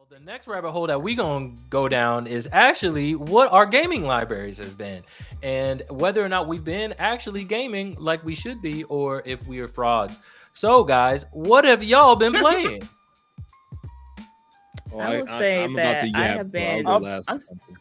The next rabbit hole that we gonna go down is actually what our gaming libraries has been, and whether or not we've been actually gaming like we should be, or if we are frauds. So, guys, what have y'all been playing? Oh, I will I say I'm about to that I yap, have so I'll been. go last I'm. or something.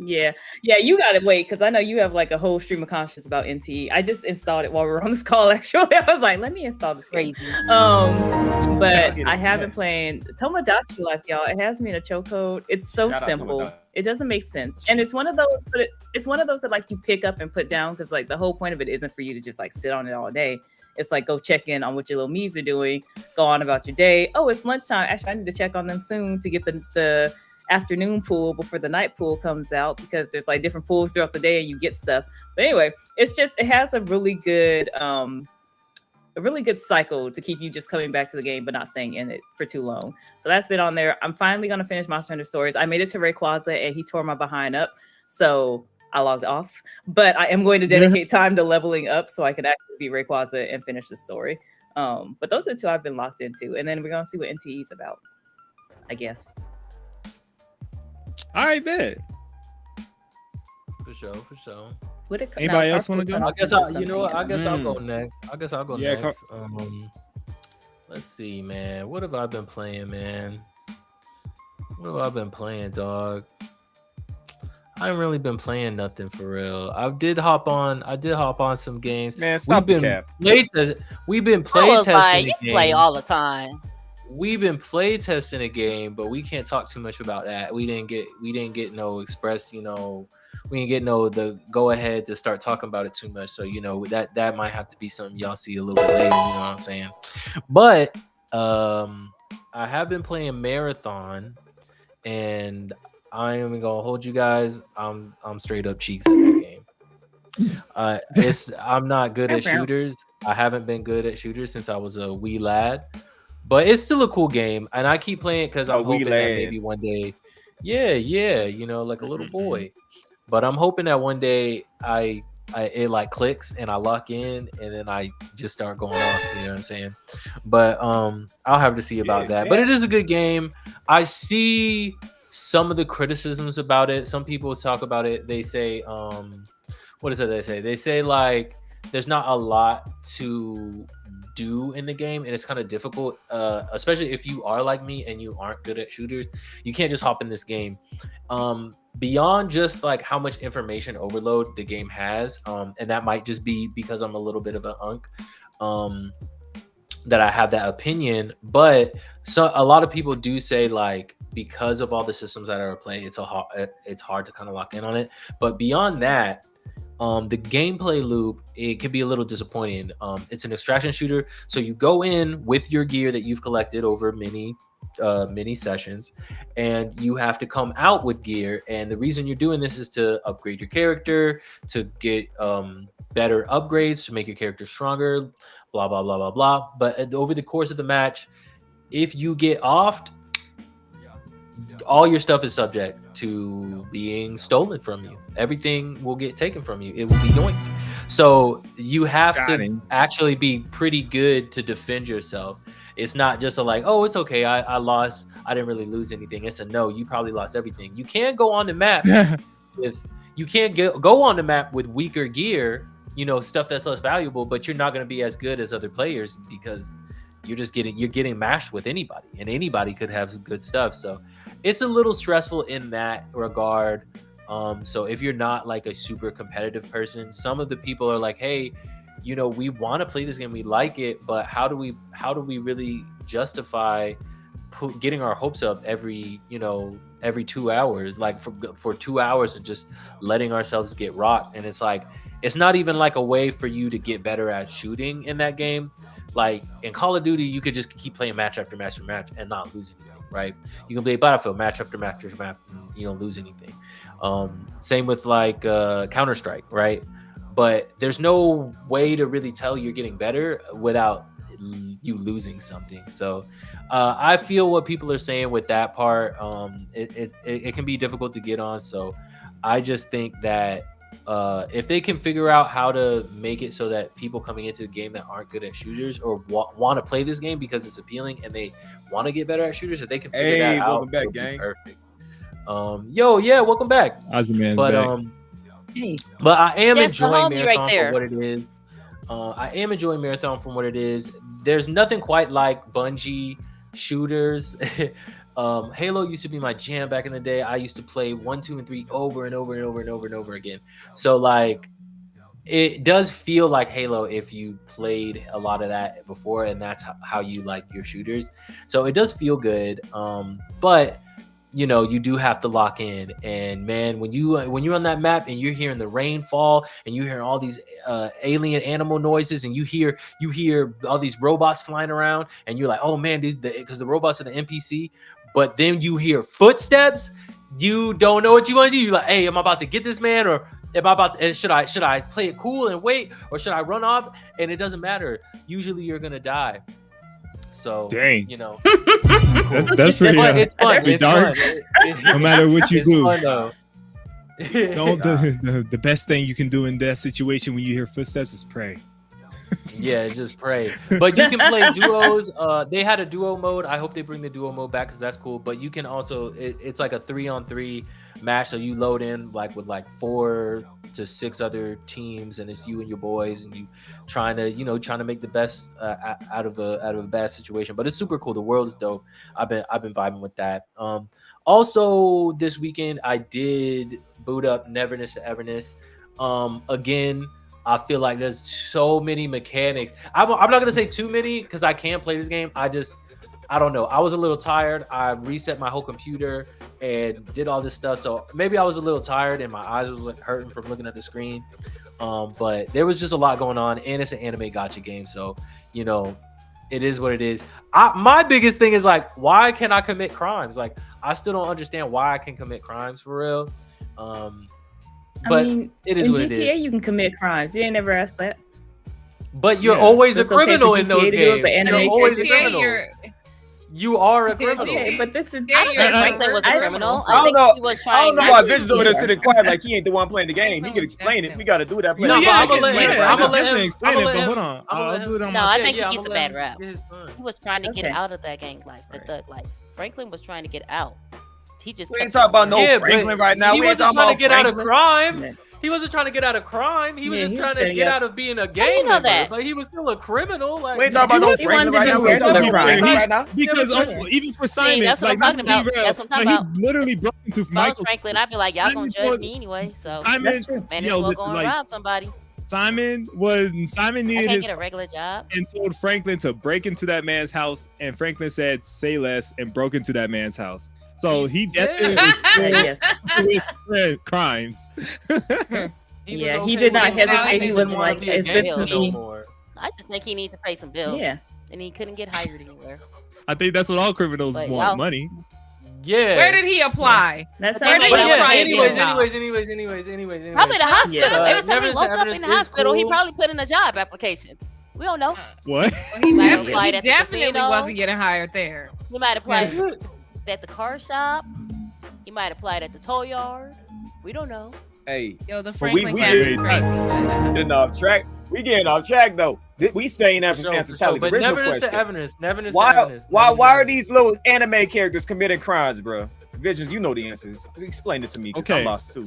Yeah, yeah. You got to wait because I know you have like a whole stream of conscience about NTE. I just installed it while we were on this call. Actually, I was like, let me install this game. Crazy. But Y'all get I it have been finessed. playing Tomodachi Life, y'all. It has me in a chokehold. It's so Shout out to simple. Tomodachi. It doesn't make sense, and it's one of those. But it's one of those that like you pick up and put down because like the whole point of it isn't for you to just like sit on it all day. It's like go check in on what your little me's are doing, go on about your day. Oh, it's lunchtime. Actually, I need to check on them soon to get the afternoon pool before the night pool comes out because there's like different pools throughout the day and you get stuff. But anyway, it's just it has a really good cycle to keep you just coming back to the game but not staying in it for too long. So that's been on there. I'm finally gonna finish Monster Hunter Stories. I made it to Rayquaza and he tore my behind up. So I logged off. But I am going to dedicate time to leveling up so I can actually beat Rayquaza and finish the story. But those are the two I've been locked into. And then we're gonna see what NTE is about, I guess. All right, bet. For sure, for sure. Anybody else wanna go? I guess you know what? I guess I'll go next. Yeah, next. Let's see, man. What have I been playing, man? What have I been playing, dog? I haven't really been playing nothing for real. I did hop on some games. Man, stop the cap. We've been I play was like, testing you a game. play all the time. We've been play testing a game, but we can't talk too much about that. We didn't get no express, we didn't get no the go ahead to start talking about it too much. So that might have to be something y'all see a little bit later. You know what I'm saying? But I have been playing Marathon, and I am gonna hold you guys. I'm straight up cheeks at that game. I'm not good at shooters. I haven't been good at shooters since I was a wee lad. But it's still a cool game, and I keep playing it because I'm hoping that maybe one day, yeah, like a little boy. But I'm hoping that one day it like clicks and I lock in, and then I just start going off. You know what I'm saying? But I'll have to see about that. But it is a good game. I see some of the criticisms about it. Some people talk about it. They say, what is it? They say like there's not a lot to do in the game, and it's kind of difficult, especially if you are like me and you aren't good at shooters. You can't just hop in this game. Beyond just like how much information overload the game has, and that might just be because I'm a little bit of an unk, that I have that opinion. But a lot of people do say like because of all the systems that are at play, it's hard to kind of lock in on it. But beyond that, the gameplay loop, it can be a little disappointing. It's an extraction shooter, so you go in with your gear that you've collected over many sessions, and you have to come out with gear. And the reason you're doing this is to upgrade your character, to get better upgrades, to make your character stronger, blah blah blah blah blah. But over the course of the match, if you get offed, all your stuff is subject to being stolen from you. Everything will get taken from you. It will be yoinked. So you have to actually be pretty good to defend yourself. It's not just a like, oh, it's okay, I lost, I didn't really lose anything. It's a no, you probably lost everything. You can't go on the map go on the map with weaker gear, stuff that's less valuable, but you're not going to be as good as other players because you're getting mashed with anybody, and anybody could have good stuff. So it's a little stressful in that regard. So if you're not like a super competitive person, some of the people are like, hey, we want to play this game, we like it, but how do we really justify getting our hopes up every 2 hours, like for 2 hours, and just letting ourselves get rocked? And it's like, it's not even like a way for you to get better at shooting in that game. Like in Call of Duty, you could just keep playing match after match after match and not lose anything, right? You can play Battlefield match after match after match and you don't lose anything. Same with like Counter-Strike, right? But there's no way to really tell you're getting better without you losing something. So I feel what people are saying with that part. It can be difficult to get on. So I just think that if they can figure out how to make it so that people coming into the game that aren't good at shooters or want to play this game because it's appealing and they want to get better at shooters, if they can figure that out, welcome back, it'll be gang. perfect. Yeah, welcome back. Ozyman's But back. Hey, but I am That's the enjoying homie right Marathon there. for what it is. I am enjoying Marathon from what it is. There's nothing quite like Bungie shooters. Halo used to be my jam back in the day. I used to play 1, 2, and 3 over and over and over and over and over again. So like, it does feel like Halo if you played a lot of that before, and that's how you like your shooters. So it does feel good. But you know, you do have to lock in. And man, when you're on that map and you're hearing the rain fall and you're hearing all these alien animal noises and you hear all these robots flying around and you're like, oh man, because the robots are the NPC, but then you hear footsteps, you don't know what you want to do. You're like, hey, am I about to get this man, or am I about to, should I play it cool and wait, or should I run off? And it doesn't matter. Usually you're gonna die. So Dang. you know, That's pretty. but it's fun. pretty It's dark. fun. No matter what you It's do. fun, though. The best thing you can do in that situation when you hear footsteps is pray. Yeah, just pray. But you can play duos. They had a duo mode. I hope they bring the duo mode back because that's cool. But you can also, it's like a 3-on-3 match. So you load in like with like 4 to 6 other teams, and it's you and your boys, and you trying to make the best out of a bad situation. But it's super cool. The world is dope. I've been vibing with that. Also this weekend I did boot up Neverness to Everness. Again, I feel like there's so many mechanics. I'm not gonna say too many because I can't play this game. I don't know. I was a little tired. I reset my whole computer and did all this stuff. So maybe I was a little tired and my eyes was like hurting from looking at the screen. But there was just a lot going on, and it's an anime gacha game. So, you know, it is what it is. My biggest thing is like, why can I commit crimes? Like, I still don't understand why I can commit crimes for real. But I mean, it is in what GTA, it is. you can commit crimes. You ain't never asked that. But you're Yeah. always a It's okay criminal for in GTA those to do it, games. but You're anime always a GTA, criminal. You are a criminal. Okay, but this is I don't think Franklin was a I- criminal. I don't think know. he was I don't trying know not why to Vince over there be. sitting quiet like he ain't the one playing the game. He can explain it. We got to do that. No, No, but yeah, I I'ma can let him- explain it. I'ma I let can him- explain I'ma it, let but him- hold on. I'ma let I'll him- do it on No, my I check. think he I'ma gets a let bad him rap. get his fun. He was trying to get Okay. out of that gang life, the Right. thug life. Franklin was trying to get out. He just We ain't kept talking about on no running. Yeah, Franklin but right now. He We ain't wasn't talking trying to about get out of Franklin. crime. Yeah. He wasn't trying to get out of crime. He was Yeah, just he trying was to trying to get get- out of being a you gang know member. that? But he was still a criminal. Like, We ain't talking about no He Franklin wanted right to now. do We ain't talking regular about Franklin crime. right now. Because Yeah. even for Simon, that's what I'm let's talking be about. real, That's what I'm talking like, about. he literally broke into If I was Michael. Franklin, I'd be like, y'all Simon gonna judge was- me anyway. So Simon, That's true. man, yo, it's well listen, going like, to rob somebody. Simon I needed can't his get a regular job. and told Franklin to break into that man's house, and Franklin said, "Say less," and broke into that man's house. So he definitely was Yes. with crimes. Yeah, he did not with it. hesitate. He He wasn't wanted like, to be a "Is this gangster no me?" more. I just think he needs to pay some bills. Yeah. And he couldn't get hired anywhere. I think that's what all criminals But want: y'all- money. Yeah. Where did he apply? That's Where how did But he yeah, apply? anyways, Yeah. anyways. Probably the hospital. Yeah. Every time he Neverness woke up Everness in the is hospital, he cool. probably put in a job application. We don't know. What? Well, he Might have definitely, applied he at the definitely casino. wasn't getting hired there. He might apply Yeah. at the car shop. He might apply at the tow yard. We don't know. Hey, Yo, the But we- Franklin we cat did- is crazy. man. getting off track. We getting off track though. We saying that For from sure, answer for sure. Tally's But original Neverness to question. Everness. Neverness to Why Everness. are these little anime characters committing crimes, bro? Visions, you know the answers. Explain it to me, 'cause Okay. I'm lost too.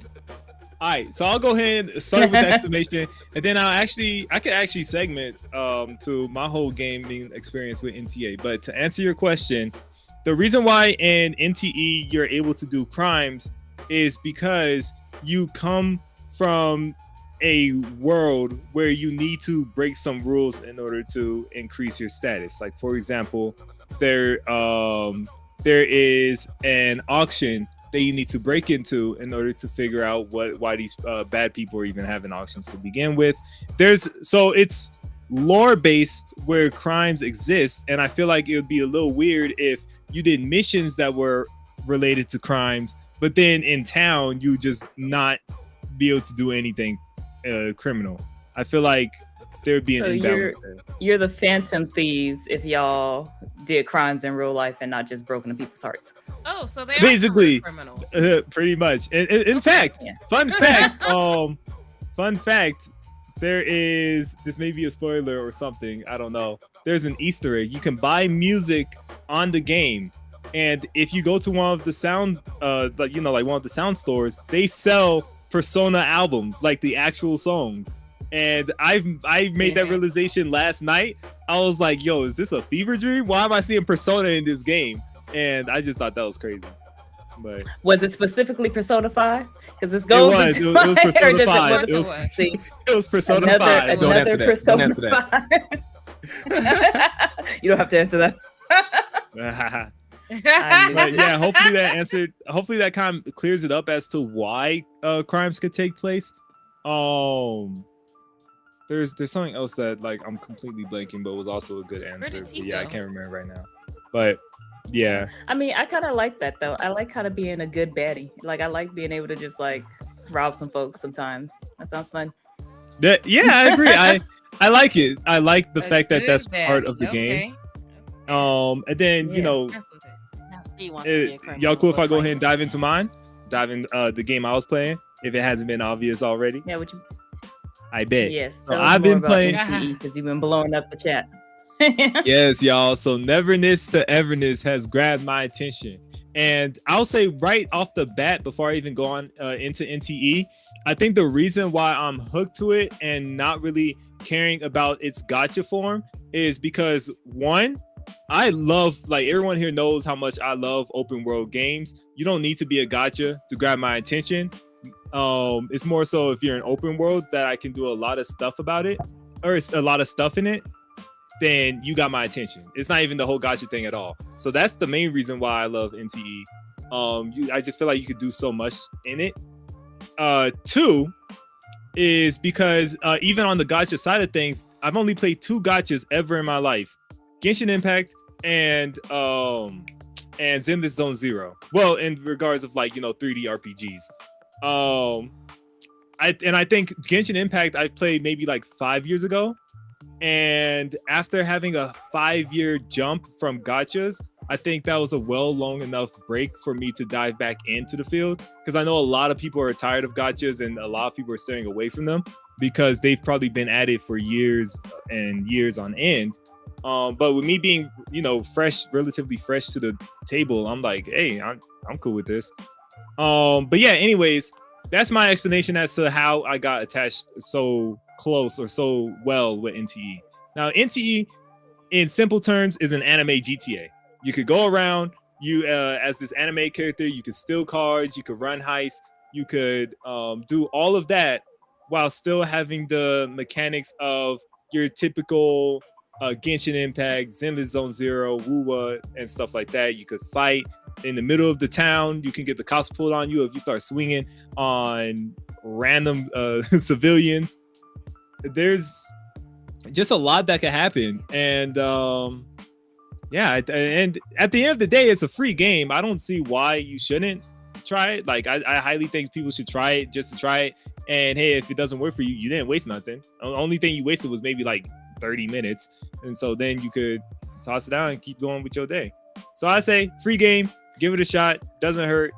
All right, so I'll go ahead and start with the explanation, and then I could actually segment to my whole gaming experience with NTA. But to answer your question, the reason why in NTE you're able to do crimes is because you come from a world where you need to break some rules in order to increase your status. Like for example, there is an auction that you need to break into in order to figure out why these bad people are even having auctions to begin with. So it's lore based where crimes exist, and I feel like it would be a little weird if you did missions that were related to crimes, but then in town you just not be able to do anything criminal. I feel like there would be an So imbalance there. You're the Phantom Thieves if y'all did crimes in real life and not just broken into people's hearts. Oh, so they are Basically, criminals. Pretty much. In fact, Yeah. fun fact, Fun fact: this may be a spoiler or something. I don't know. There's an Easter egg. You can buy music on the game, and if you go to one of the sound, like one of the sound stores, they sell Persona albums, like the actual songs. And I made that realization last night. I was like, yo, is this a fever dream? Why am I seeing Persona in this game? And I just thought that was crazy. But was it specifically Persona 5? Because this goes it was Persona 5. It was Persona 5. Don't answer that. Persona Don't answer that. 5. You don't have to answer that. But yeah, hopefully that kind of clears it up as to why crimes could take place. There's something else that like I'm completely blanking, but was also a good answer. But yeah, I can't remember right now. But yeah, I mean, I kind of like that though. I like kind of being a good baddie. Like I like being able to just like rob some folks sometimes. That sounds fun. Yeah, I agree. I like it. I like the fact that that's part of the game. And then Now Steve wants to be a criminal, y'all cool if I go but ahead and dive into mine? Dive in the game I was playing, if it hasn't been obvious already. Yeah, what you? I bet. Yes. So I've been playing because you've been blowing up the chat. Yes, y'all. So Neverness to Everness has grabbed my attention. And I'll say right off the bat, before I even go on into NTE, I think the reason why I'm hooked to it and not really caring about its gacha form is because, one, I love, like everyone here knows how much I love open world games. You don't need to be a gacha to grab my attention. It's more so if you're an open world that I can do a lot of stuff about it, or it's a lot of stuff in it, then you got my attention. It's not even the whole gacha thing at all. So that's the main reason why I love NTE. I just feel like you could do so much in it. Two is because even on the gacha side of things, I've only played 2 gachas ever in my life: Genshin Impact and Zenless Zone Zero. Well, in regards of 3D RPGs. I think Genshin Impact I played maybe 5 years ago, and after having a 5-year jump from gachas, I think that was a long enough break for me to dive back into the field, because I know a lot of people are tired of gachas and a lot of people are staying away from them because they've probably been at it for years and years on end. But with me being relatively fresh to the table, I'm like, hey, I'm cool with this. But yeah, anyways, that's my explanation as to how I got attached so close or so well with NTE. Now, NTE, in simple terms, is an anime GTA. You could go around, as this anime character, you could steal cards, you could run heists, you could do all of that while still having the mechanics of your typical Genshin Impact, Zenless Zone Zero, Wuwa, and stuff like that. You could fight in the middle of the town. You can get the cops pulled on you if you start swinging on random civilians. There's just a lot that could happen. And yeah, and at the end of the day, it's a free game. I don't see why you shouldn't try it. I highly think people should try it just to try it. And hey, if it doesn't work for you, you didn't waste nothing. The only thing you wasted was maybe 30 minutes. And so then you could toss it down and keep going with your day. So I say free game, give it a shot, doesn't hurt.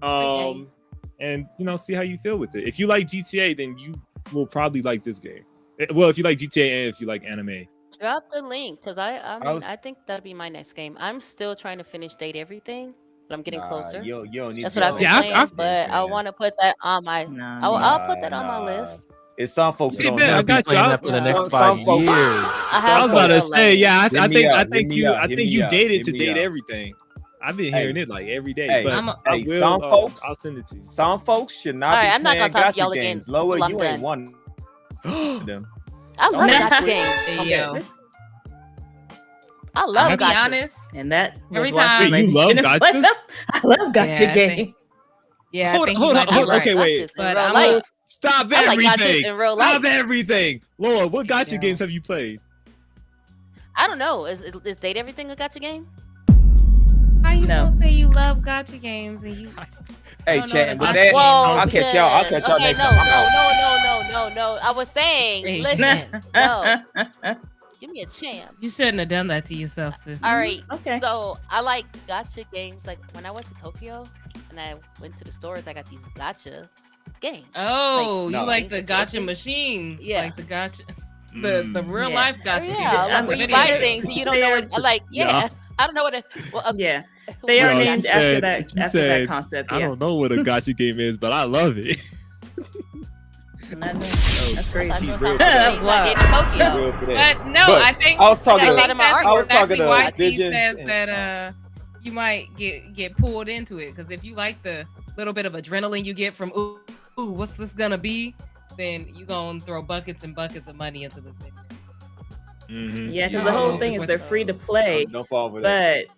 And see how you feel with it. If you like GTA, then you will probably like this game. Well, if you like GTA and if you like anime. Drop the link, because I think that'll be my next game. I'm still trying to finish Date Everything, but I'm getting closer. You don't need That's to what I've been Yeah, playing, but I want to put that on my. I'll put that on my list. It's some folks who don't I know. got you. Playing that for the next Some 5 folks- years. I was about to say, yeah, I think you dated to Hit me date up. everything. I've been hearing it every day. Hey, but hey, some folks, I'll send it to you. some folks should not All be right, I'm not playing gonna talk to gacha y'all again games. Lower, until I'm you ain't done. one of them. I love Nah. gacha games. Hey, yo. I love I'll be gachas. honest. And that Every was why time- she Wait, you love shouldn't play gachas? them. I love gacha Yeah, I think- games. Yeah, Hold I think on, you might be hold on. right. Okay, wait. Gachas in But real I'm life. Stop I like gachas everything. in real Stop life. everything. Laura, what gacha Yeah. games have you played? I don't know. Is Date Everything a gacha game? How you No. gonna say you love gacha games and you? Hey, No, no, chat. no, With no. that, Well, I'll catch y'all. I'll catch y'all okay, next no, time. I'm out. no. I was saying, Hey. listen, no, give me a chance. You shouldn't have done that to yourself, sis. All right. Okay. So I like gacha games. Like when I went to Tokyo and I went to the stores, I got these gacha games. Oh, no, you like the games gacha and machines? Yeah. Like the gacha, the real Yeah. life gacha. Yeah, games, like the where you video buy games. things and you don't know what. Like, Yeah. I don't know what. Yeah. They are Yo, named she after said- that she after that said, concept. I Yeah. don't know what a gacha game is, but I love it. That's crazy. That's what I'm That's saying. wild. Like in Tokyo. Real for that. But no, But I think I was talking I I got a lot think of my that's art. I was exactly talking to why T Visions says and- that you might get pulled into it, because if you like the little bit of adrenaline you get from ooh, what's this gonna be, then you gonna throw buckets and buckets of money into this video. Mhm. Yeah, because Yeah. the whole Oh, thing it's is they're what free to those- play, Don't fall for that. but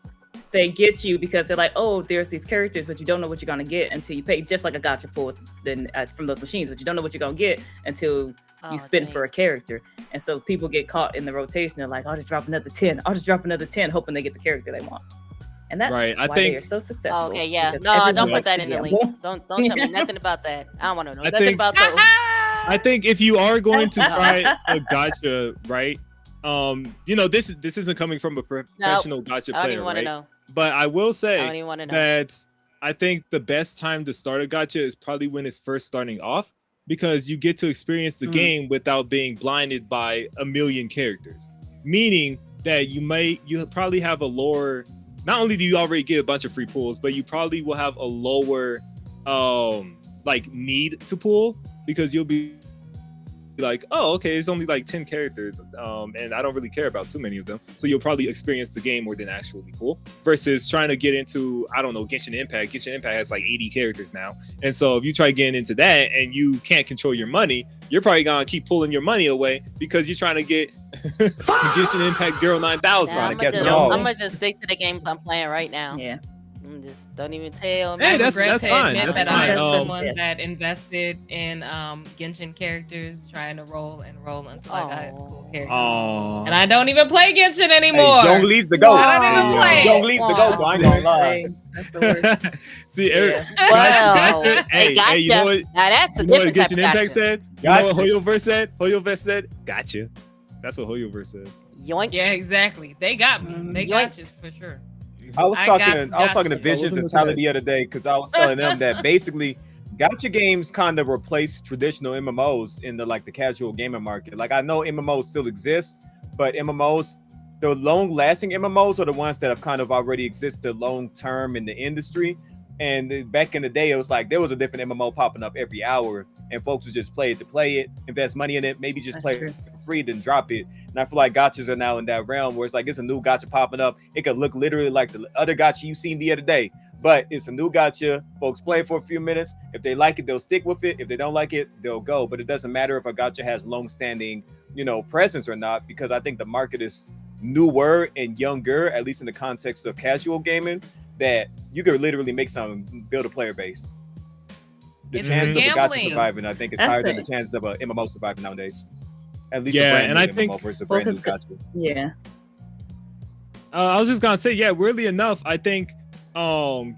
they get you because they're like, oh, there's these characters, but you don't know what you're gonna get until you pay. Just like a gacha pull then from those machines, but you don't know what you're gonna get until Oh, you spend dang. for a character. And so people get caught in the rotation. They're like, I'll just drop another 10. I'll just drop another 10, hoping they get the character they want. And that's Right, I why think- they are so successful. Oh, okay, yeah. because No, everyone don't put likes that to in the gamble. link. Don't tell me nothing about that. I don't want to know I nothing think- about those. I think if you are going to try a gacha, right? This isn't coming from a professional gacha I don't player, even want right? to know. But I will I don't say even want to know. that I think the best time to start a gacha is probably when it's first starting off, because you get to experience the game without being blinded by a million characters. Meaning that you probably have a lower. Not only do you already get a bunch of free pulls, but you probably will have a lower need to pull, because you'll be like, oh, okay, it's only like 10 characters, and I don't really care about too many of them, so you'll probably experience the game more than actually pull, versus trying to get into, I don't know, Genshin Impact has like 80 characters now, and so if you try getting into that and you can't control your money, you're probably gonna keep pulling your money away because you're trying to get Genshin Impact Girl 9000. Nah, Trying to catch I'm y'all. gonna just stick to the games I'm playing right now. Yeah. I'm just don't even tell me. Hey, I that's regret to fine, admit that's that fine. I was the one Yeah. that invested in Genshin characters, trying to roll until I got cool characters. Oh, And I don't even play Genshin Hey, anymore. Jong Lee's the goat. I don't even play. Jong Lee's the goat. I ain't gonna lie. That's the worst. see, Yeah. Wow. hey, you know what? Now that's a You know what different type Genshin of Impact gotcha. said? You know what Gotcha. Hoyoverse said? Hoyoverse said, gotcha. That's what Hoyoverse said. Yoink. Yeah, exactly. They got me. They got you for sure. I was I talking got to you. Visions and Tyler the other day, because I was telling them that basically gacha games kind of replace traditional MMOs in the casual gaming market. Like, I know MMOs still exist, but MMOs, the long-lasting MMOs are the ones that have kind of already existed long-term in the industry. And back in the day, it was like there was a different MMO popping up every hour, and folks would just play it, invest money in it, maybe just That's play true. it for free, then drop it. And I feel like gachas are now in that realm where it's like it's a new gacha popping up. It could look literally like the other gacha you seen the other day, but it's a new gacha. Folks play for a few minutes. If they like it, they'll stick with it. If they don't like it, they'll go. But it doesn't matter if a gacha has long-standing, presence or not, because I think the market is newer and younger, at least in the context of casual gaming, that you could literally build a player base. The It's chances of a gacha gambling. surviving, I think, is That's higher than it. the chances of a MMO surviving nowadays. At least Yeah, a brand and new I MMO think- versus a Well, brand new 'cause- gacha. Yeah. I was just gonna say, yeah, weirdly enough, I think,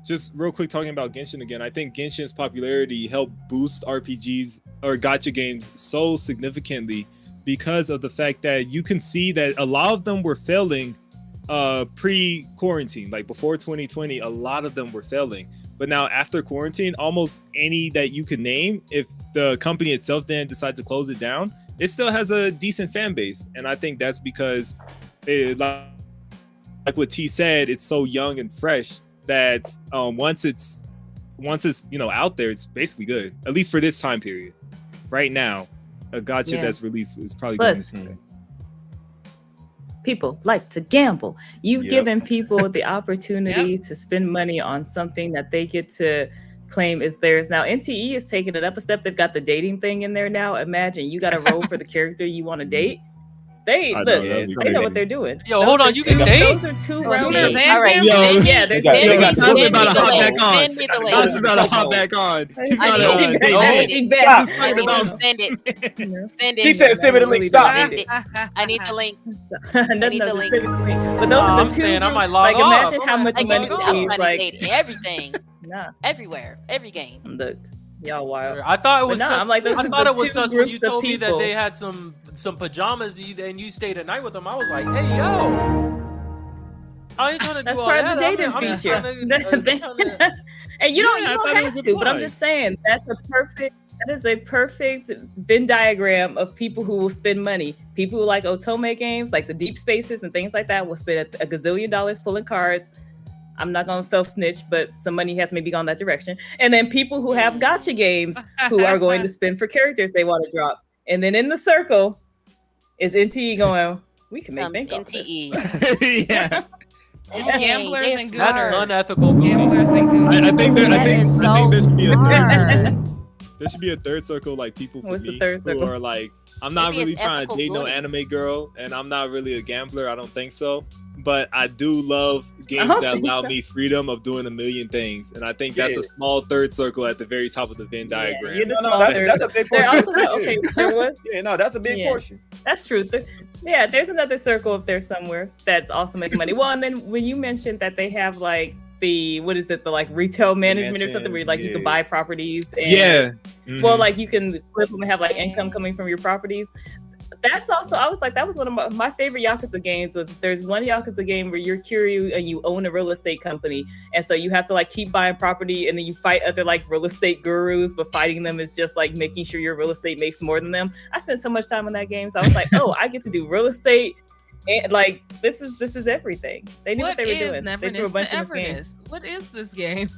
just real quick talking about Genshin again, I think Genshin's popularity helped boost RPGs or gacha games so significantly because of the fact that you can see that a lot of them were failing pre-quarantine. Like before 2020, a lot of them were failing. But now after quarantine, almost any that you could name, if the company itself then decide to close it down, it still has a decent fan base. And I think that's because like what T said, it's so young and fresh that once it's out there, it's basically good. At least for this time period. Right now, a gacha Yeah. that's released is probably going to Plus, stay. people like to gamble. You've Yep. given people the opportunity to spend money on something that they get to claim is theirs. Now, NTE is taking it up a step. They've got the dating thing in there now. Imagine you got to roll for the character you want to date. They I know, look, that'd be they know what crazy. they're doing. Yo, Those hold are on, you two- can date? Those are two rounds. There's All right, and Yo, send me- yeah, there's They got- send they me- got- send me about to the hop link. back on. Send me the John's link. about to hop back on. He's I not need a to- date I man. need Stop. He's talking I about need- Send it. Send it. He said, "Send me the link." Stop. Send it. I need the link. no, need no, the just link. send me the link. But those No, are I'm the two. saying I groups. might log Like, imagine off. how much I money get it. it I'm is. trying to Like, date everything, nah, everywhere, every game. look, y'all wild. I thought it was. But nah, sus- I'm like, those I are thought the it was two sus when you groups of told me that people. they had some pajamas and you stayed at night with them. I was like, hey yo, I ain't trying to That's do all part of that. the dating I'm just feature. trying to- And you don't, Yeah, I you thought don't it have was to. But I'm applied. just saying that's the perfect That is a perfect Venn diagram of people who will spend money. People who like Otome games, like the Deep Spaces and things like that, will spend a gazillion dollars pulling cards. I'm not going to self-snitch, but some money has maybe gone that direction. And then people who have gacha games who are going to spend for characters they want to drop. And then in the circle is NTE going, we can make bank off this. NTE. Yeah. Gamblers Dang, and they That's gooners. unethical. Goofy. Gamblers and gooners. I think That is there should be a smart. there should be a third circle, like people for What's the me third who circle? are like, I'm not Maybe really it's trying to ethical date no bullying. anime girl, and I'm not really a gambler. I don't think so. But I do love games don't that think allow so. me freedom of doing a million things, and I think that's Yeah. a small third circle at the very top of the Venn diagram. you're the No, small that's, third. that's a big There portion. also, okay, there was, Yeah, no, that's a big Yeah. portion. that's true. Yeah, there's another circle up there somewhere that's also making money. Well, and then when you mentioned that they have like the, what is it, the like retail management or something where like you can yeah. buy properties. And, Yeah. Well, Mhm. like you can flip them and have like income coming from your properties. That's also, I was like, that was one of my favorite Yakuza games. Was there's one Yakuza game where you're Kiryu and you own a real estate company, and so you have to like keep buying property, and then you fight other like real estate gurus, but fighting them is just like making sure your real estate makes more than them. I spent so much time on that game, so I was like, oh, I get to do real estate, and like this is everything. They knew what they were doing. They threw a Neverness bunch to in this game. Everness? What is this game?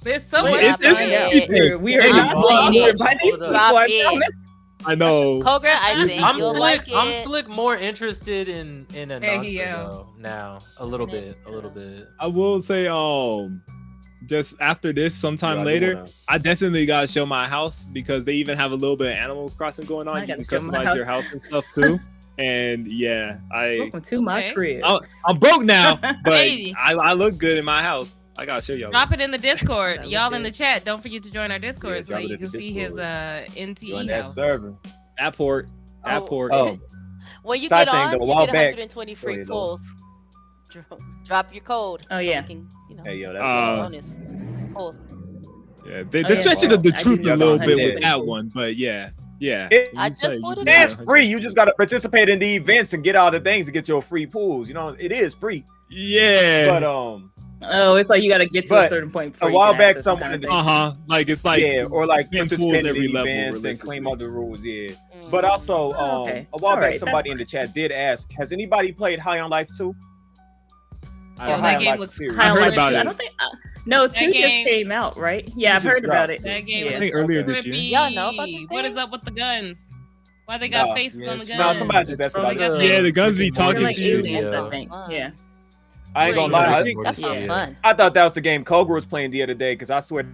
There's so Wait, much it's to everything. it. We are Hey, not drop sponsored it. by these Hold people. up. I Drop promise. I know. Kogra, I think I'm you'll slick. like I'm it. slick. More interested in a Hey, yo. though now. A little bit. Missed A little bit. I will say, just after this, sometime Yeah, I do later, wanna- I definitely gotta show my house because they even have a little bit of Animal Crossing going I on. You gotta can show my customize your house and stuff too. And yeah, Welcome to my Okay. crib. I'm broke now, but Hey. I look good in my house. I gotta show y'all. Drop it in the Discord. That Y'all was in the good. chat. Don't forget to join our Discord Yeah, so drop that it you in can the see his Join NTE that house. server. That port. That Oh. port. Oh, When you Side get thing, on, though, a you while get back- 120 Go free ahead, Lola. pulls. Drop your code. Oh, so yeah. we can, you know, hey yo, that's bonus pulls. Yeah, they're yeah. stretching Well, the I truth do a know little about bit 100. with that one, but yeah. It- I You just play- put you it do in. It's that. free. You just gotta participate in the events and get all the things to get your free pools. You know, it is free. Yeah. But Oh, it's like you got to get to a But certain point. a Before you while can back, access some someone kind of in thing. Like it's like yeah, or like 10 participate pools in every the level, events and realistically. claim other rules. Yeah. Mm. But also, Oh, okay. a while All back, right, somebody that's in the chat did ask, has anybody played High on Life 2? I Yo, heard that High game Life looks series. High on heard Life about 2. I it. don't think. No, That 2 just game- came out, right? Yeah, I've just heard about dropped. it. That game Yeah. I looks think earlier this trippy. year. Y'all know about this What game? is up with the guns? Why they got Nah, faces yeah, on the it's- guns? Nah, somebody just asked about Yeah, it. Yeah, the guns be Rick and talking They're Morty like to you. aliens, Yeah. I think. Fun. Yeah. I ain't gonna Crazy. lie. think- That sounds Yeah. fun. I thought that was the game Kogra was playing the other day because I swear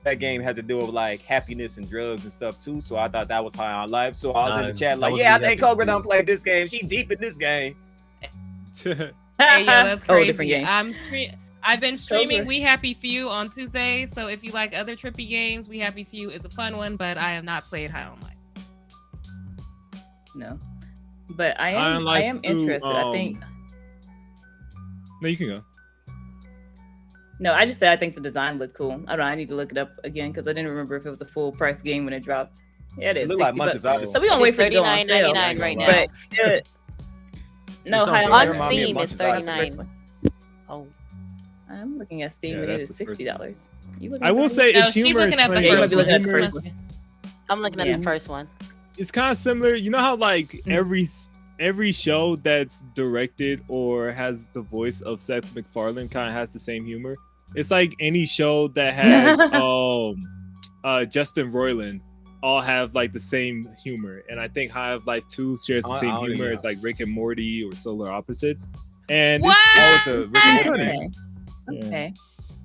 that game has to do with like happiness and drugs and stuff too. So I thought that was High on Life. So I was in the Nah, chat that like, was yeah, I me think happy Kogra too. done played this game. She deep in this game. Hey, yo, that's Oh, crazy. different game. I've been streaming Over. We Happy Few on Tuesday. So if you like other trippy games, We Happy Few is a fun one, but I have not played High on Life. No, but I High on am. I Life am 2, interested. I think. No, you can go. No, I just said I think the design looked cool. I don't know. I need to look it up again because I didn't remember if it was a full price game when it dropped. Yeah, it It is. looked like 60 Munch's bucks. Odyssey. So we don't It wait is for it to go on sale. $39.99 right now. But no, It's High on on On Life. Remind me of Steam, it's Munch's Odyssey. $39. Oh, I'm looking at Steam Yeah, and it that's is the first $60. You looking I at will the- say No, its she humor is looking at the funny. Yeah, you might first be one. looking at the Humor- first one. I'm looking at Yeah. the first one. It's kind of similar. You know how like every show that's directed or has the voice of Seth MacFarlane kind of has the same humor. It's like any show that has Justin Roiland all have like the same humor, and I think High of Life 2 shares the I same don't humor even as like Rick and Morty or Solar Opposites. And What? Oh, it's a Rick and Morty Okay. Yeah. Okay.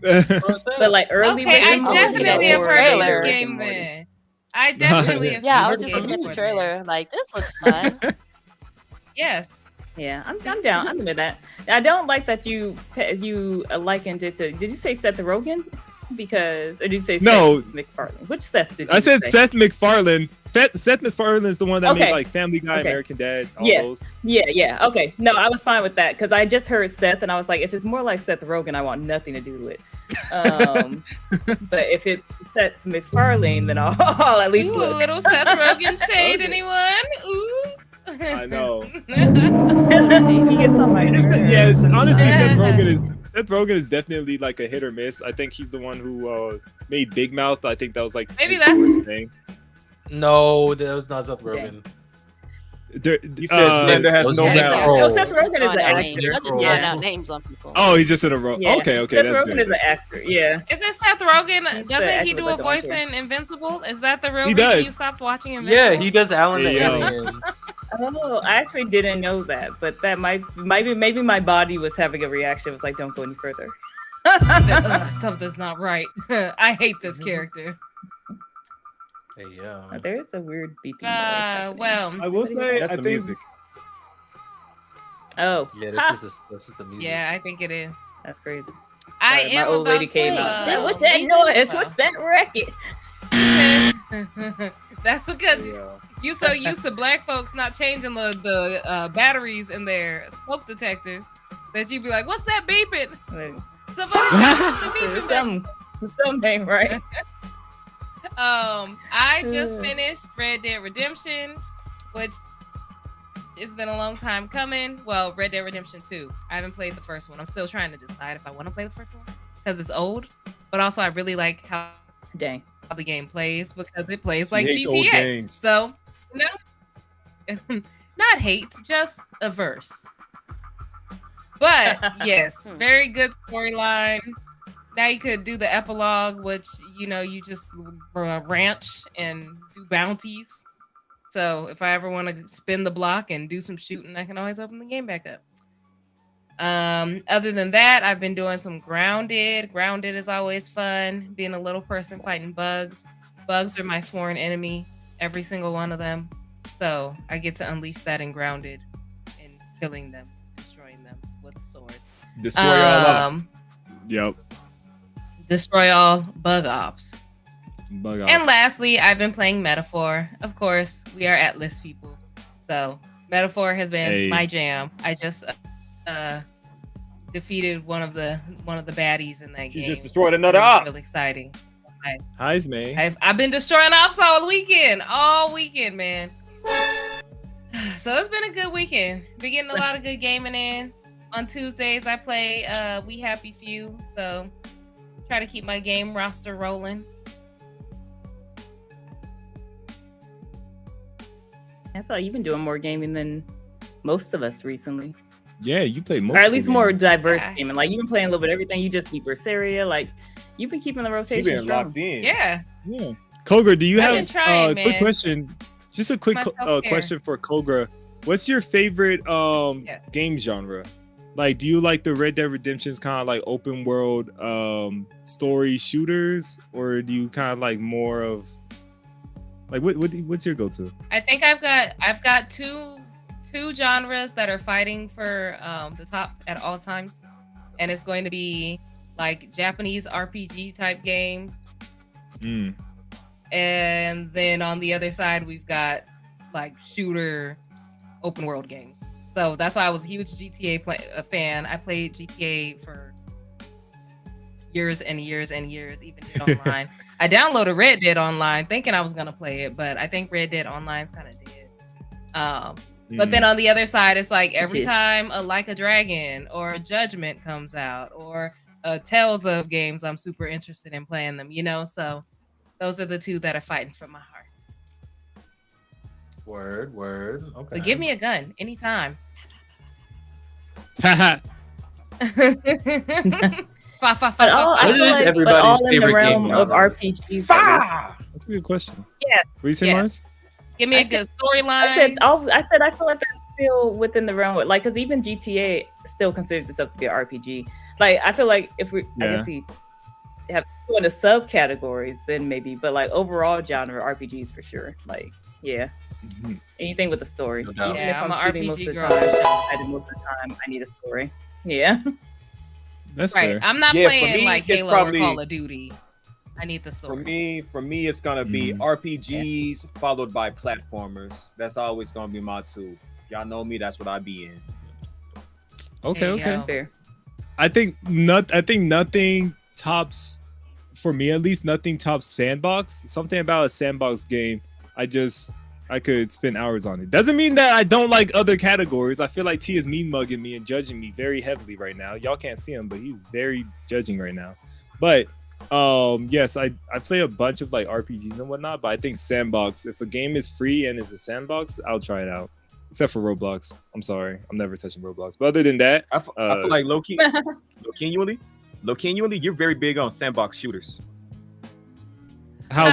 this- But like early. Okay, I Rick and Morty definitely have or heard of early this trailer. Rick and game Morty? then. I definitely have Yeah, I seen was this just game looking at the before trailer. Like, this looks fun. then. Yes. Yeah, I'm down. I'm into that. I don't like that you likened it to. Did you say Seth Rogen? Because or did you say No. Seth MacFarlane? Which Seth did you I said say? Seth MacFarlane. Seth MacFarlane is the one that Okay. made like Family Guy, Okay. American Dad, all Yes. those. Yeah. Okay. No, I was fine with that because I just heard Seth and I was like, if it's more like Seth Rogen, I want nothing to do with it. But if it's Seth MacFarlane, then I'll at least Ooh, a look. little Seth Rogen shade, Okay. anyone? Ooh. I know. He gets on my It's, nerves. yeah, honestly, Seth Rogen is Seth Rogen is definitely like a hit or miss. I think he's the one who made Big Mouth. I think that was like Maybe his that's- worst thing. No, that was not Seth Rogen. You said Slender has was no Nick mouth. Kroll. No, Seth Rogen is Throwing an out actor. names. Y'all just Yeah. throwing out names on people. Oh, he's just in a row. Yeah. Okay, okay, Seth that's Rogen good. is an actor. Yeah. Is it Seth Rogen? He's the Doesn't he actor do with a the voice long hair. in Invincible? Is that the real He reason does. you stopped watching Invincible? Yeah, he does Alan the Hey, yo. Alien. Oh, I actually didn't know that, but that maybe my body was having a reaction. It was like, don't go any further. He said, "Ugh, something's not right. I hate this character. Hey, yeah. There is a weird beeping noise. happening. Well, I will say, That's I the think music. Oh, Yeah, ha, this is the music. yeah, I think it is. that's crazy. I Sorry, am my old lady about came to, out. What's that noise? What's that racket? That's because Yeah. you so used to black folks not changing the batteries in their smoke detectors that you'd be like, "What's that beeping? Somebody There's beeping." something right. I just finished Red Dead Redemption, which it's been a long time coming. Well, Red Dead Redemption 2. I haven't played the first one. I'm still trying to decide if I want to play the first one because it's old, but also I really like how Dang. the game plays because it plays like He hates old GTA. games. So, no, not hate, just averse. But yes, very good storyline. Now you could do the epilogue, which you just ranch and do bounties. So if I ever want to spin the block and do some shooting, I can always open the game back up. Other than that, I've been doing some Grounded. Grounded is always fun. Being a little person fighting bugs. Bugs are my sworn enemy, every single one of them. So I get to unleash that in Grounded and killing them, destroying them with swords. Destroy all ops. Yep. Destroy all bug ops. Bug out. And lastly, I've been playing Metaphor. Of course, we are at list people. So Metaphor has been my jam. I just defeated one of the baddies in that game. You just destroyed another It was op. really exciting. Highs, May. I've been destroying ops all weekend, man. So it's been a good weekend. Been getting a lot of good gaming in. On Tuesdays, I play We Happy Few. So try to keep my game roster rolling. I thought you've been doing more gaming than most of us recently. Yeah, you play most. Or at least more diverse Yeah. gaming. Like you've been playing a little bit of everything. You just beat Berseria. Like you've been keeping the She rotation been strong. locked in. Yeah. Yeah. Kogra, do you I've have been trying, quick man. question? Just a quick Myself here. question for Kogra. What's your favorite game genre? Like, do you like the Red Dead Redemption's kind of like open world story shooters, or do you kind of like more of like what's your go-to? I think I've got two genres that are fighting for the top at all times, and it's going to be like Japanese RPG type games, and then on the other side we've got like shooter open world games. So that's why I was a huge GTA fan. I played GTA for years and years and years, even did online. I downloaded Red Dead Online thinking I was gonna play it, but I think Red Dead Online's kind of dead. But then on the other side, it's like every time a Like a Dragon or a Judgment comes out or Tales of games, I'm super interested in playing them, So those are the two that are fighting for my heart. Word. Okay. But give me a gun anytime. But all, I What feel is like, everybody's but all in the favorite realm game of genre? RPGs. That's a good question. Yeah. What do you say, Yeah. Mars? Give me a good storyline. I said I feel like that's still within the realm, like because even GTA still considers itself to be an RPG. Like I feel like if we, I guess we have two in the subcategories, then maybe, but like overall genre RPGs for sure. Like anything with a story. No doubt. Even Yeah, if I'm I'm a shooting RPG most of the girl. time, I did most of the time. I need a story. Yeah. That's right. fair. I'm not Yeah, for playing me, like it's Halo probably- or Call of Duty. I need the For story. me, it's gonna be RPGs followed by platformers. That's always gonna be my two. Y'all know me. That's what I be in. Okay, There you okay. go. That's fair. I think nothing tops, for me at least, nothing tops sandbox. Something about a sandbox game, I just I could spend hours on it. Doesn't mean that I don't like other categories. I feel like T is mean mugging me and judging me very heavily right now. Y'all can't see him, but he's very judging right now. But yes, I play a bunch of like RPGs and whatnot, but I think sandbox, if a game is free and is a sandbox, I'll try it out. Except for Roblox. I'm sorry. I'm never touching Roblox. But other than that, I feel like low-key, you're very big on sandbox shooters. how?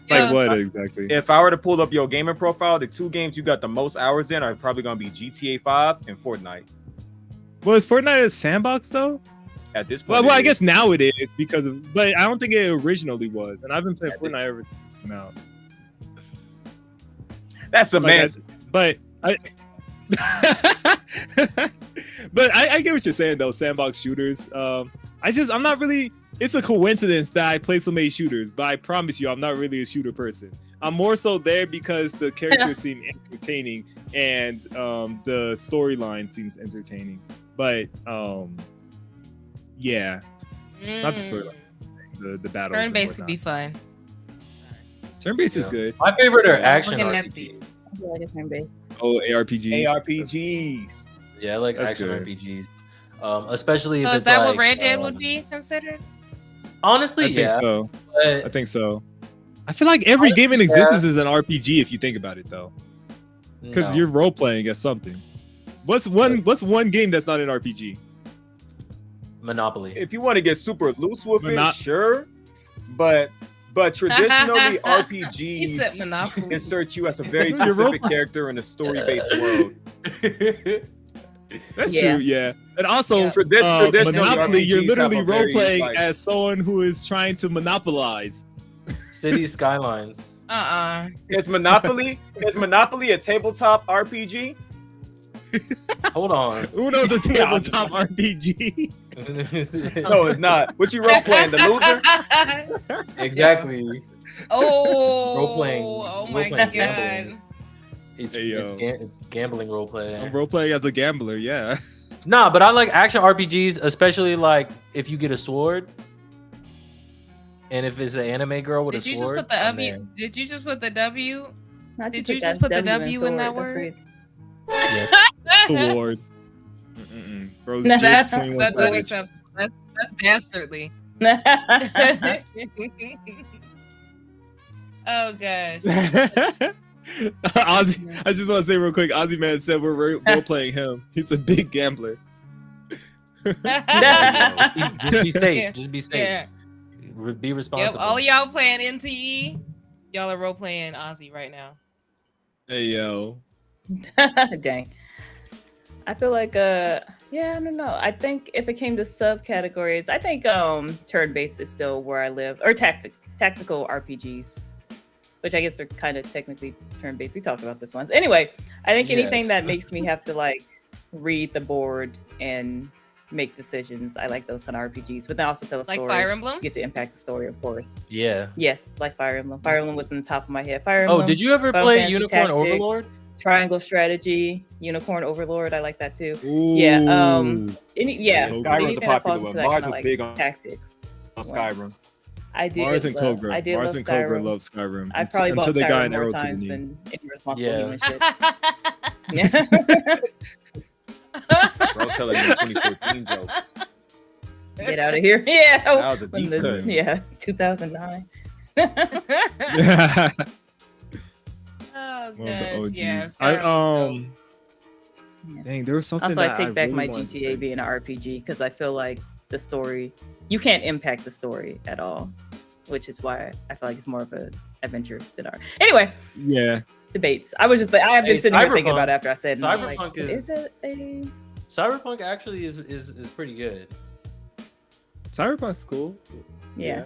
Yeah. Like what exactly? If I were to pull up your gaming profile, the 2 games you got the most hours in are probably going to be GTA 5 and Fortnite. Well, is Fortnite a sandbox though? At this point, Well, I guess now it is because of, but I don't think it originally was. And I've been playing Fortnite ever since it came out. That's semantics. But I get what you're saying though. Sandbox shooters. I'm not really. It's a coincidence that I play so many shooters, but I promise you, I'm not really a shooter person. I'm more so there because the characters seem entertaining and the storyline seems entertaining. But yeah, not the storyline. The battles. Turn-based would be fun. Turn-based is good. My favorite are action Looking at RPGs. I feel like it's turn-based. Oh, ARPGs. ARPGs. Yeah, I like That's action good. RPGs. Especially if So it's is that like, what Red Dead would be considered? Honestly, I think yeah. so. But I think so. I feel like every game in existence is an RPG if you think about it though, because no. you're role playing as something. What's one game that's not an RPG? Monopoly. If you want to get super loose with Monop- it, sure. But traditionally He RPGs said Monopoly. insert you as a very You're specific character in a story-based world. That's Yeah. true, yeah. And also, Yeah. Traditionally, Monopoly, you're RPGs literally have a very, role playing like- as someone who is trying to monopolize. City Skylines. Is Monopoly a tabletop RPG? Hold on. Uno's a tabletop RPG. No, it's not. What you role playing? The loser? Exactly. Oh, Role-playing- oh my role-playing god. gambling. It's Hey, yo. it's gambling role play. I'm role playing as a gambler, yeah. Nah, but I like action RPGs, especially like if you get a sword. And if it's an anime girl with Did a you just sword, put the I'm W? there. Did you just put the W? How'd Did put you that just put the W W in that sword? That's word? crazy. Yes. Sword. Bro's No, Jake, that's 21 That's Savage. unacceptable. That's dastardly. Oh gosh. Ozzy, I just want to say real quick, Ozzy Man said we're role playing him. He's a big gambler. Just be safe. Yeah. Just be safe. Yeah. Be Yep. responsible. All of y'all playing NTE. Y'all are role playing Ozzy right now. Hey yo. Dang. I feel like yeah, I don't know. I think if it came to subcategories, I think turn-based is still where I live. Or tactical RPGs. Which I guess are kind of technically turn-based. We talked about this once. Anyway, I think anything Yes. that makes me have to like read the board and make decisions. I like those kind of RPGs. But then also tell a Like story. Fire Emblem? Get to impact the story, of course. Yeah. Yes, like Fire Emblem. Fire Emblem was in the top of my head. Fire Emblem. Oh, did you ever Final play Fantasy Unicorn Tactics. Overlord? Triangle Strategy, Unicorn Overlord. I like that too. Ooh. Yeah, Yeah, anything Skyrim's a that popular falls one. into that Mars kinda, was like, big on tactics. Skyrim. I did. Mars and love, Kogra. I did Mars love and Kogra Skyrim. love Skyrim. I probably bought until they got Skyrim an more arrow to the times knee. than any responsible Yeah. human should. Bro, telling me 2014 jokes. Get out of here. Yeah. That was a when deep the- cut. yeah, 2009. Oh One of the gosh, OGs. yeah. Yeah. Dang, there was something. Also, I that take back really my wanted to GTA say. being an RPG because I feel like the story, you can't impact the story at all, which is why I feel like it's more of an adventure than art. Anyway, Yeah. debates. I was just like, I have been Hey, sitting here thinking Cyberpunk- about it after I said, and I was like, Cyberpunk is it a Cyberpunk actually is pretty good. Cyberpunk's cool. yeah?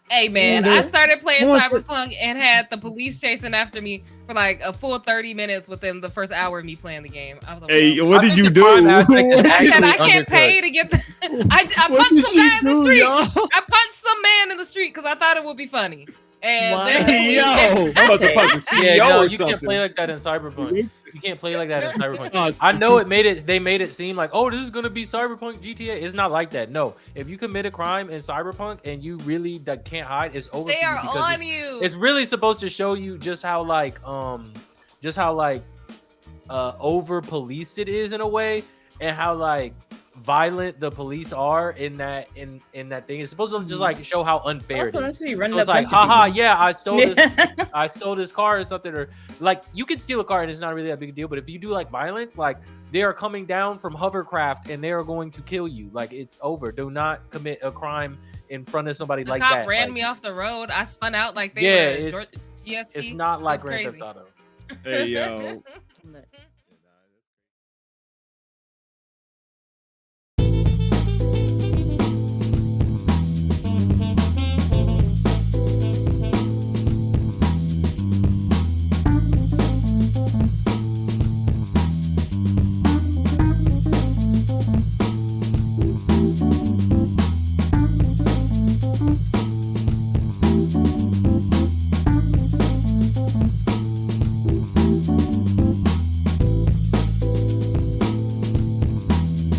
Hey man, Yeah, I there's- started playing What? Cyberpunk and had the police chasing after me for like a full 30 minutes within the first hour of me playing the game. I was like, Hey, well, what I did think you the do? crime aspect is I said I actually can't pay undercut. to get the. I What punched did some she guy in the do, street. y'all? I punched some man in the street because I thought it would be funny. And Wow. Hey, yo. I'm about to punch a CEO Yeah, no, or you can't something. play like that in Cyberpunk. You can't play like that in Cyberpunk. Oh, I know they made it seem like, oh, this is gonna be Cyberpunk GTA. It's not like that. No, if you commit a crime in Cyberpunk and you really can't hide, it's over they for you are because on you. it's really supposed to show you just how over policed it is in a way, and how like violent the police are in that thing. It's supposed to just like show how unfair Also, it not is. to be running So it's up like, bunch of haha, people. yeah, I stole this car or something, or like you can steal a car and it's not really that big a deal. But if you do like violence, like they are coming down from hovercraft and they are going to kill you. Like it's over. Do not commit a crime in front of somebody The like cop that. ran Like, me off the road. I spun out like they Yeah, were it's- GSP. it's not like That's Grand crazy. Theft Auto. Hey, yo.